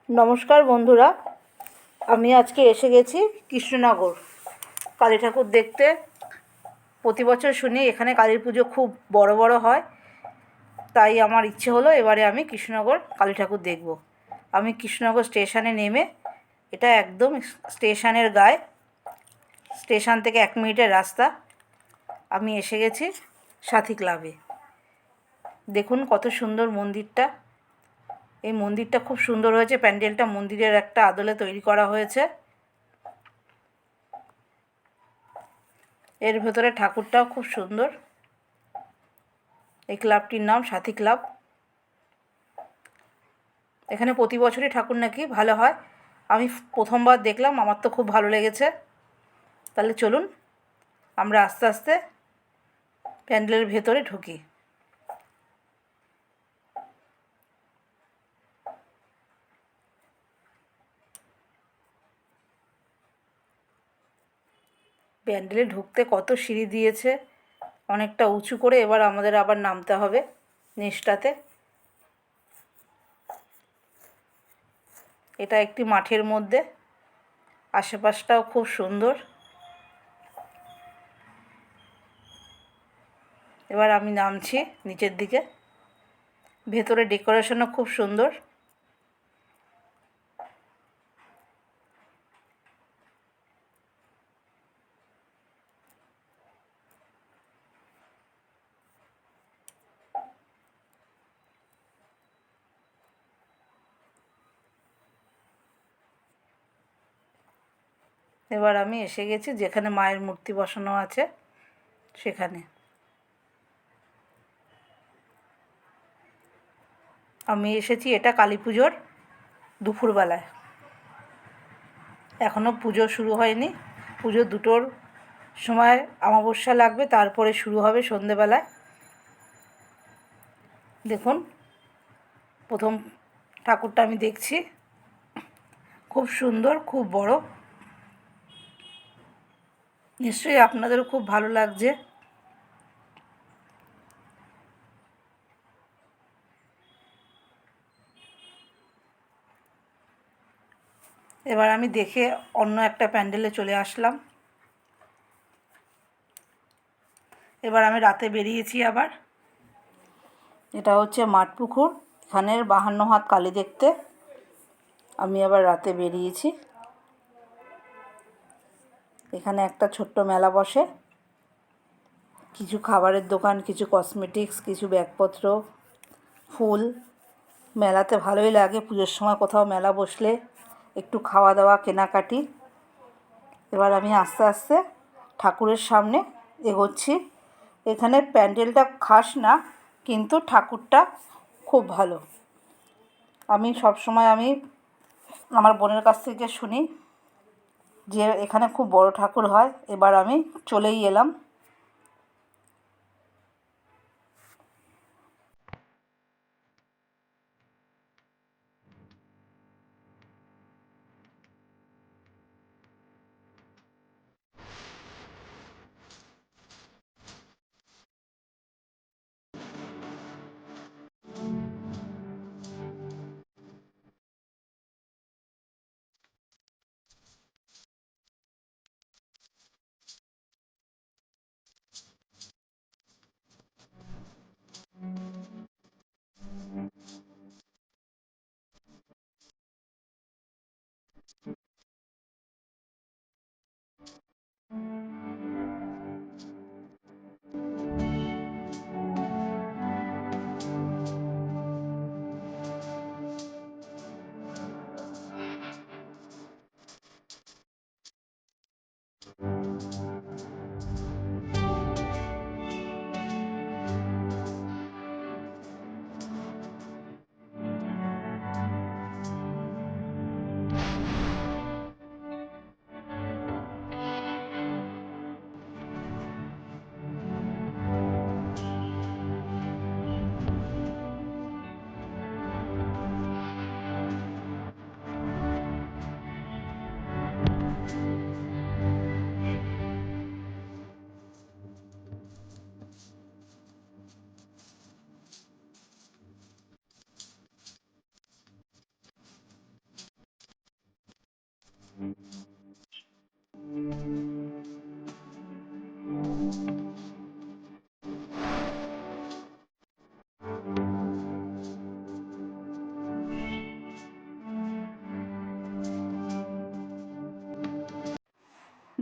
নমস্কার বন্ধুরা, আমি আজকে এসে গেছি কৃষ্ণনগর কালী ঠাকুর দেখতে। প্রতি বছর শুনি এখানে কালীর পুজো খুব বড় বড় হয়, তাই আমার ইচ্ছে হলো এবারে আমি কৃষ্ণনগর কালী ঠাকুর দেখব। আমি কৃষ্ণনগর স্টেশনে নেমে, এটা একদম স্টেশনের গায়ে, স্টেশন থেকে 1 মিনিটের রাস্তা, আমি এসে গেছি সাথী ক্লাবে। দেখুন কত সুন্দর মন্দিরটা। এই মন্দিরটা খুব সুন্দর হয়েছে, প্যান্ডেলটা মন্দিরের একটা আদলে তৈরি করা হয়েছে। এর ভেতরে ঠাকুরটাও খুব সুন্দর। এই ক্লাবটির নাম সাথী ক্লাব। এখানে প্রতি বছরই ঠাকুর নাকি ভালো হয়। আমি প্রথমবার দেখলাম, আমার তো খুব ভালো লেগেছে। তাহলে চলুন আমরা আস্তে আস্তে প্যান্ডেলের ভেতরে ঢুকি। প্যান্ডেলে ঢুকতে কত সিঁড়ি দিয়েছে, অনেকটা উঁচু করে। এবার আমাদের আবার নামতে হবে নিচটাতে। এটা একটি মাঠের মধ্যে, আশেপাশটাও খুব সুন্দর। এবার আমি নামছি নিচের দিকে। ভেতরে ডেকোরেশনও খুব সুন্দর। এবার আমি এসে গেছি যেখানে মায়ের মূর্তি বসানো আছে সেখানে। আমি এসেছি এটা কালী পুজোর দুপুরবেলায়। এখনও পুজো শুরু হয়নি। পুজো 2টোর সময় অমাবস্যা লাগবে, তারপরে শুরু হবে সন্ধেবেলায়। দেখুন প্রথম ঠাকুরটা আমি দেখছি, খুব সুন্দর, খুব বড়। নিশ্চয়ই আপনাদেরও খুব ভালো লাগছে। এবার আমি দেখে অন্য একটা প্যান্ডেলে চলে আসলাম। এবার আমি রাতে বেরিয়েছি আবার। এটা হচ্ছে মাঠপুকুর, এখানের 52 হাত কালী দেখতে আমি আবার রাতে বেরিয়েছি। এখানে একটা ছোট্ট মেলা বসে, কিছু খাবারের দোকান, কিছু কসমেটিক্স, কিছু ব্যাগপত্র, ফুল। মেলাতে ভালোই লাগে পুজোর সময় কোথাও মেলা বসলে, একটু খাওয়া দাওয়া, কেনাকাটি। এবার আমি আস্তে আস্তে ঠাকুরের সামনে এগোচ্ছি। এখানে প্যান্ডেলটা খাস না, কিন্তু ঠাকুরটা খুব ভালো। আমি সবসময় আমার বোনের কাছ থেকে শুনি যে এখানে খুব বড় ঠাকুর হয়। এবার আমি চলেই এলাম।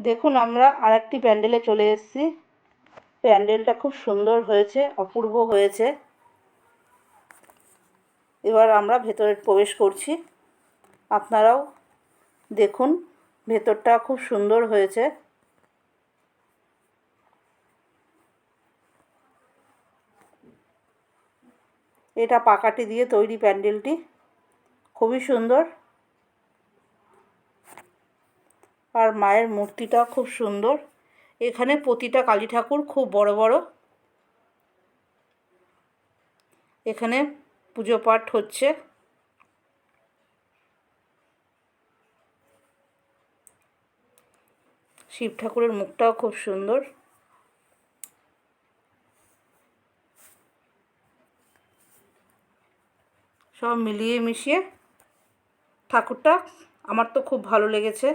দেখুন আমরা আরেকটি প্যান্ডেলে চলে এসেছি। প্যান্ডেলটা খুব সুন্দর হয়েছে, অপূর্ব হয়েছে। এবার আমরা ভেতরে প্রবেশ করছি। আপনারাও দেখুন, ভেতরটা খুব সুন্দর হয়েছে। এটা পাকাঠি দিয়ে তৈরি প্যান্ডেলটি, খুবই সুন্দর। আর মায়ের মূর্তিটাও খুব সুন্দর। এখানে প্রতিটা কালী ঠাকুর খুব বড় বড়। এখানে পুজো পাঠ হচ্ছে। শিব ঠাকুরের মুখটাও খুব সুন্দর। সব মিলিয়ে মিশিয়ে ঠাকুরটা আমার তো খুব ভালো লেগেছে।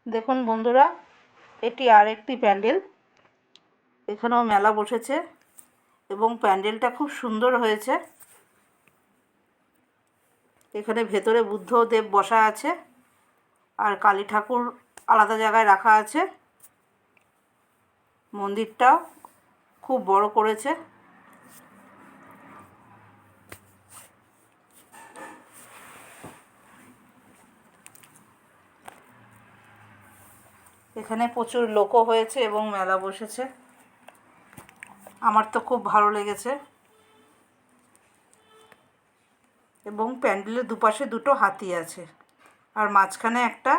দেখুন বন্ধুরা, এটি আরেকটি প্যান্ডেল। এখানেও মেলা বসেছে এবং প্যান্ডেলটা খুব সুন্দর হয়েছে। এখানে ভেতরে বুদ্ধদেব বসা আছে আর কালী ঠাকুর আলাদা জায়গায় রাখা আছে। মন্দিরটাও খুব বড় করেছে। এখানে প্রচুর লোকও হয়েছে এবং মেলা বসেছে। আমার তো খুব ভালো লেগেছে। এবং প্যান্ডেলের দুপাশে দুটো হাতি আছে, আর মাঝখানে একটা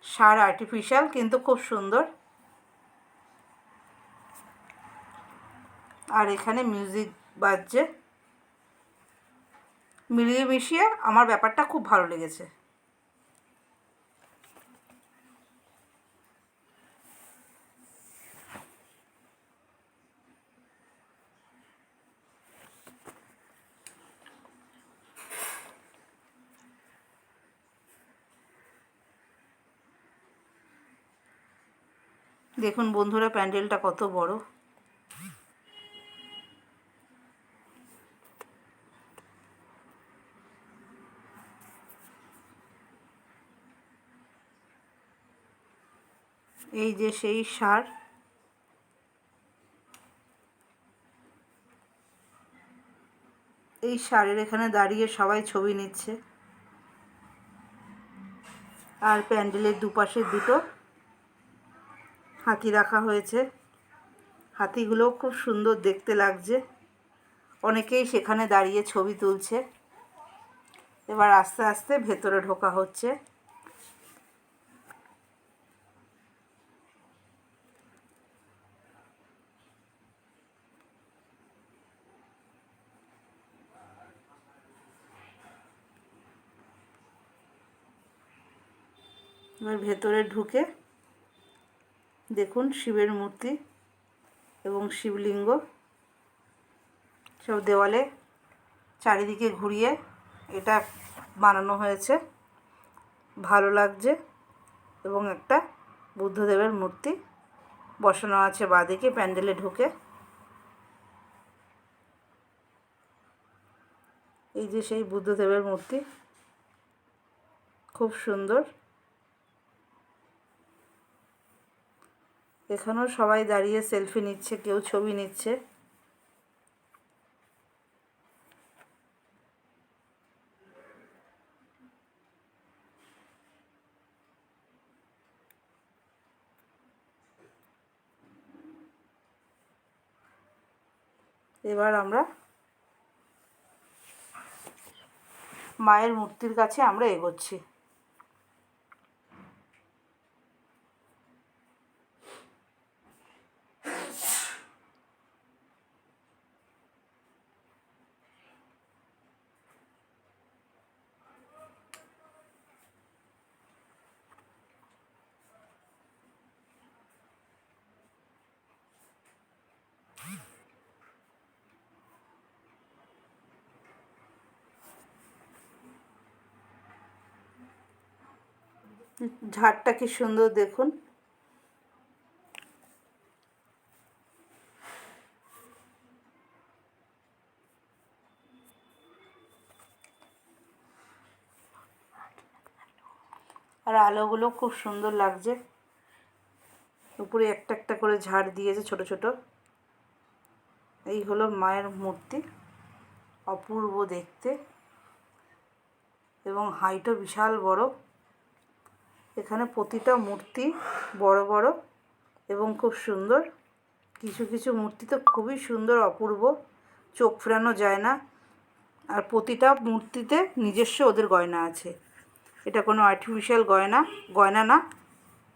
ষাঁড় আর্টিফিশিয়াল, কিন্তু খুব সুন্দর। আর এখানে মিউজিক বাজছে। মিলিয়ে মিশিয়ে আমার ব্যাপারটা খুব ভালো লেগেছে। দেখুন বন্ধুরা, প্যান্ডেলটা কত বড়। এই যে সেই ষাঁড়, এই ষাঁড়ের এখানে দাঁড়িয়ে সবাই ছবি নিচ্ছে। আর প্যান্ডেলের দুপাশে দুটো হাতি রাখা হয়েছে। হাতিগুলোও খুব সুন্দর দেখতে লাগছে। অনেকেই সেখানে দাঁড়িয়ে ছবি তুলছে। এবার আস্তে আস্তে ভেতরে ঢোকা হচ্ছে। এবার ভেতরে ঢুকে দেখুন শিবের মূর্তি এবং শিবলিঙ্গ সব দেওয়ালে চারিদিকে ঘুরিয়ে এটা বানানো হয়েছে। ভালো লাগছে। এবং একটা বুদ্ধদেবের মূর্তি বসানো আছে বাঁদিকে প্যান্ডেলে ঢুকে। এই যে সেই বুদ্ধদেবের মূর্তি, খুব সুন্দর। এখানেও সবাই দাঁড়িয়ে সেলফি নিচ্ছে, কেউ ছবি নিচ্ছে। এবার আমরা মায়ের মূর্তির কাছে আমরা এগোচ্ছি। ঝাড়টা কি সুন্দর দেখুন। আর আলোগুলো খুব সুন্দর লাগছে। উপরে একটা একটা করে ঝাড় দিয়েছে ছোট ছোট। এই হলো মায়ের মূর্তি, অপূর্ব দেখতে এবং হাইটও বিশাল বড়। এখানে প্রতিটা মূর্তি বড় বড় এবং খুব সুন্দর। কিছু কিছু মূর্তি তো খুবই সুন্দর, অপূর্ব, চোখ ফেরানো যায় না। আর প্রতিটা মূর্তিতে নিজস্ব ওদের গয়না আছে। এটা কোনো আর্টিফিশিয়াল গয়না না,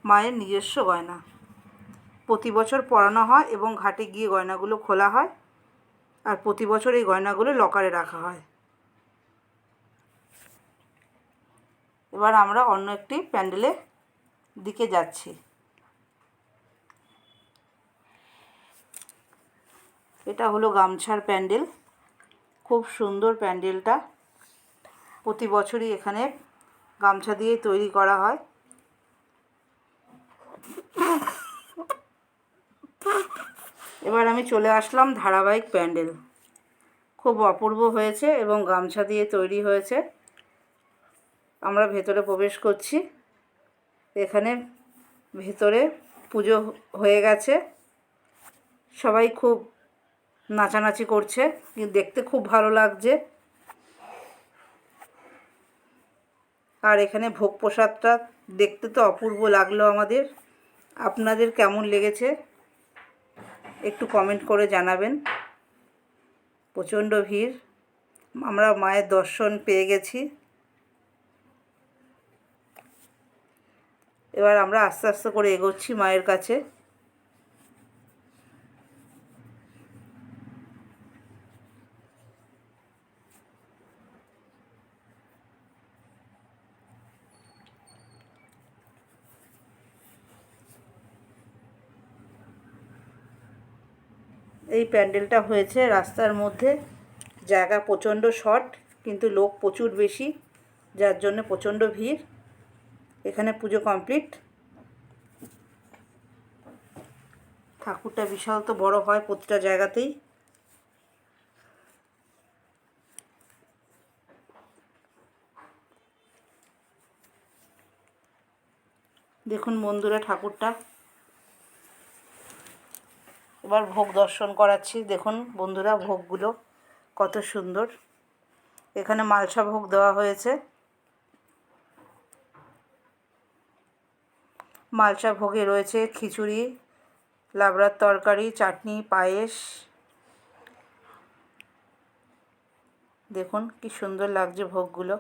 মায়ের নিজস্ব গয়না। প্রতি বছর পরানো হয় এবং ঘাটে গিয়ে গয়নাগুলো খোলা হয়। আর প্রতি বছর এই গয়নাগুলো লকারে রাখা হয়। এবার আমরা অন্য একটি প্যান্ডেলের দিকে যাচ্ছি। এটা হলো গামছার প্যান্ডেল। খুব সুন্দর প্যান্ডেলটা। প্রতি বছরই এখানে গামছা দিয়ে তৈরি করা হয়। এবার আমি চলে আসলাম ধারাবাহিক প্যান্ডেল। খুব অপূর্ব হয়েছে এবং গামছা দিয়ে তৈরি হয়েছে। আমরা ভেতরে প্রবেশ করছি। এখানে ভেতরে পুজো হয়ে গেছে। সবাই খুব নাচানাচি করছে, দেখতে খুব ভালো লাগছে। আর এখানে ভোগ প্রসাদটা দেখতে তো অপূর্ব লাগলো আমাদের। আপনাদের কেমন লেগেছে একটু কমেন্ট করে জানাবেন। প্রচণ্ড ভিড়, আমরা মায়ের দর্শন পেয়ে গেছি। এবার আমরা আস্তে আস্তে করে এগোচ্ছি মায়ের কাছে। এই প্যান্ডেলটা হয়েছে রাস্তার মধ্যে, জায়গা প্রচণ্ড শর্ট কিন্তু লোক প্রচুর বেশি, যার জন্য প্রচণ্ড ভিড়। এখানে পুজো কমপ্লিট। ঠাকুরটা বিশাল তো বড় হয় প্রতিটা জায়গাতেই। দেখুন বন্ধুরা ঠাকুরটা। এবার ভোগ দর্শন করাচ্ছি। দেখুন বন্ধুরা ভোগগুলো কত সুন্দর। এখানে মালসা ভোগ দেওয়া হয়েছে। মালসা ভোগে রয়েছে খিচুড়ি, লাবড়ার তরকারি, চাটনি, পায়েস। দেখুন কি সুন্দর লাগছে ভোগগুলো।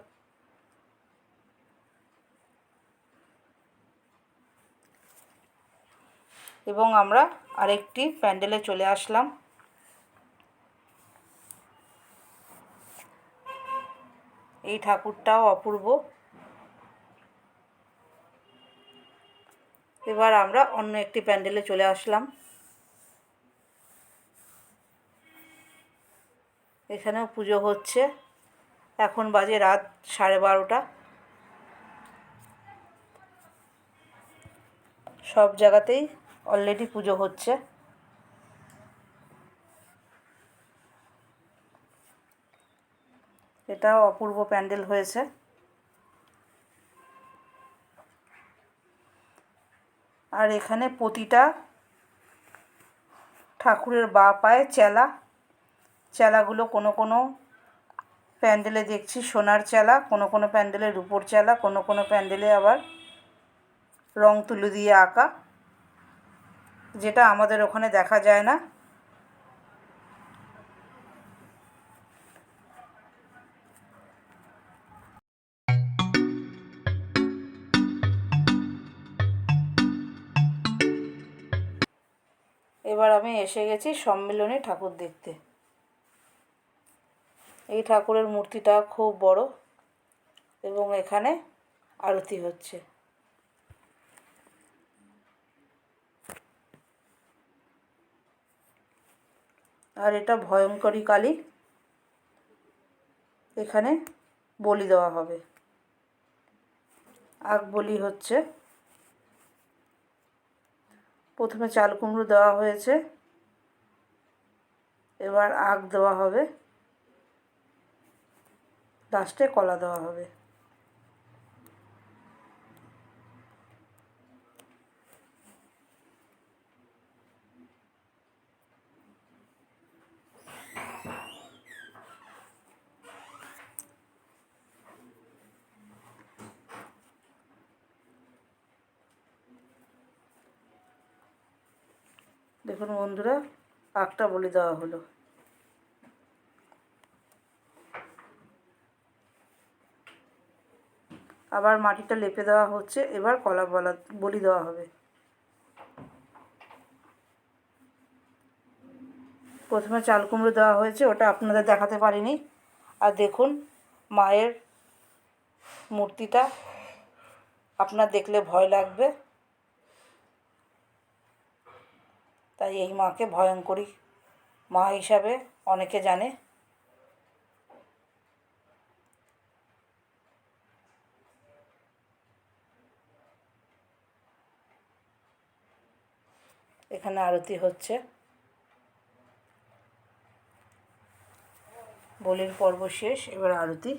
এবং আমরা আরেকটি প্যান্ডেলে চলে আসলাম। এই ঠাকুরটাও অপূর্ব। এবার আমরা অন্য একটি প্যান্ডেলে চলে আসলাম। এখানেও পুজো হচ্ছে। এখন বাজে রাত 12:30। সব জায়গাতেই অলরেডি পুজো হচ্ছে। এটাও অপূর্ব প্যান্ডেল হয়েছে। আর এখানে প্রতিটা ঠাকুরের বাঁ পায়ে চেলা। চেলাগুলো কোনো কোনো প্যান্ডেলে দেখছি সোনার চেলা, কোনো কোনো প্যান্ডেলে রূপোর চেলা, কোনো কোনো প্যান্ডেলে আবার রং তুলি দিয়ে আঁকা, যেটা আমাদের ওখানে দেখা যায় না। এবার আমি এসে গেছি সম্মিলনী ঠাকুর দেখতে। এই ঠাকুরের মূর্তিটা খুব বড় এবং এখানে আরতি হচ্ছে। আর এটা ভয়ঙ্করী কালী। এখানে বলি দেওয়া হবে, আগ বলি হচ্ছে। প্রথমে চাল কুমড়ো দেওয়া হয়েছে, এবার আগ দেওয়া হবে, লাস্টে কলা দেওয়া হবে। দেখুন বন্ধুরা, আগটা বলি দেওয়া হলো। আবার মাটিটা লেপে দেওয়া হচ্ছে, এবার কলা বলি দেওয়া হবে। প্রথমে চাল কুমড়ো দেওয়া হয়েছে, ওটা আপনাদের দেখাতে পারিনি। আর দেখুন মায়ের মূর্তিটা, আপনার দেখলে ভয় লাগবে। তাই এই মাকে ভয়ঙ্করী মা হিসাবে অনেকে জানে। এখানে আরতি হচ্ছে। বলির পর্ব শেষ, এবার আরতি।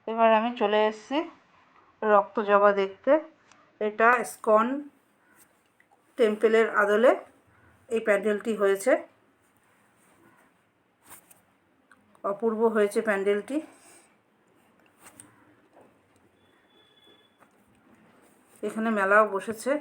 এবার আমি চলে এসেছি রক্ত জবা দেখতে। এটা ইসকন টেম্পেলের আদলে এই প্যান্ডেলটি হয়েছে। অপূর্ব হয়েছে প্যান্ডেলটি। এখানে মেলাও বসেছে।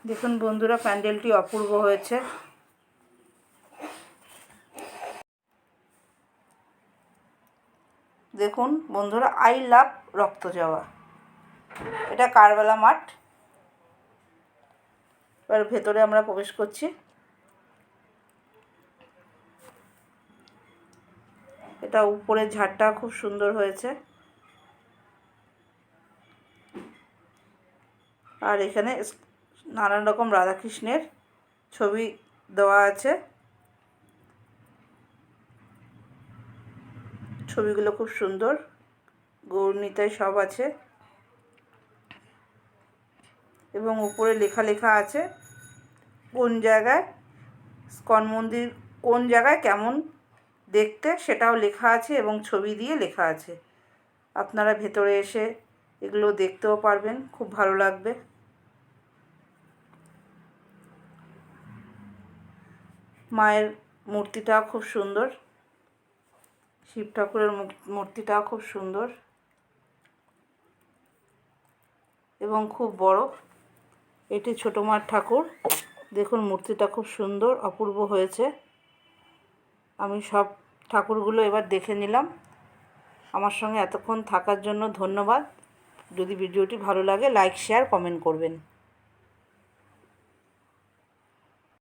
দেখুন বন্ধুরা, প্যান্ডেলটি অপূর্ব হয়েছে। দেখুন বন্ধুরা, আই লাভ রক্ত জবা। এটা কারবালা মাঠ। এবার ভেতরে আমরা প্রবেশ করছি। এটা উপরের ঝাড়টা খুব সুন্দর হয়েছে। আর এখানে নানান রকম রাধাকৃষ্ণের ছবি দেওয়া আছে। ছবিগুলো খুব সুন্দর, গৌরনীতায় সব আছে। এবং উপরে লেখা আছে কোন জায়গায় ইসকন মন্দির, কোন জায়গায় কেমন দেখতে, সেটাও লেখা আছে এবং ছবি দিয়ে লেখা আছে। আপনারা ভেতরে এসে এগুলো দেখতেও পারবেন, খুব ভালো লাগবে। মায়ের মূর্তিটাও খুব সুন্দর, শিব ঠাকুরের মূর্তিটাও খুব সুন্দর এবং খুব বড়। এটি ছোট মার ঠাকুর। দেখুন মূর্তিটা খুব সুন্দর, অপূর্ব হয়েছে। আমি সব ঠাকুরগুলো এবার দেখে নিলাম। আমার সঙ্গে এতক্ষণ থাকার জন্য ধন্যবাদ। যদি ভিডিওটি ভালো লাগে লাইক, শেয়ার, কমেন্ট করবেন।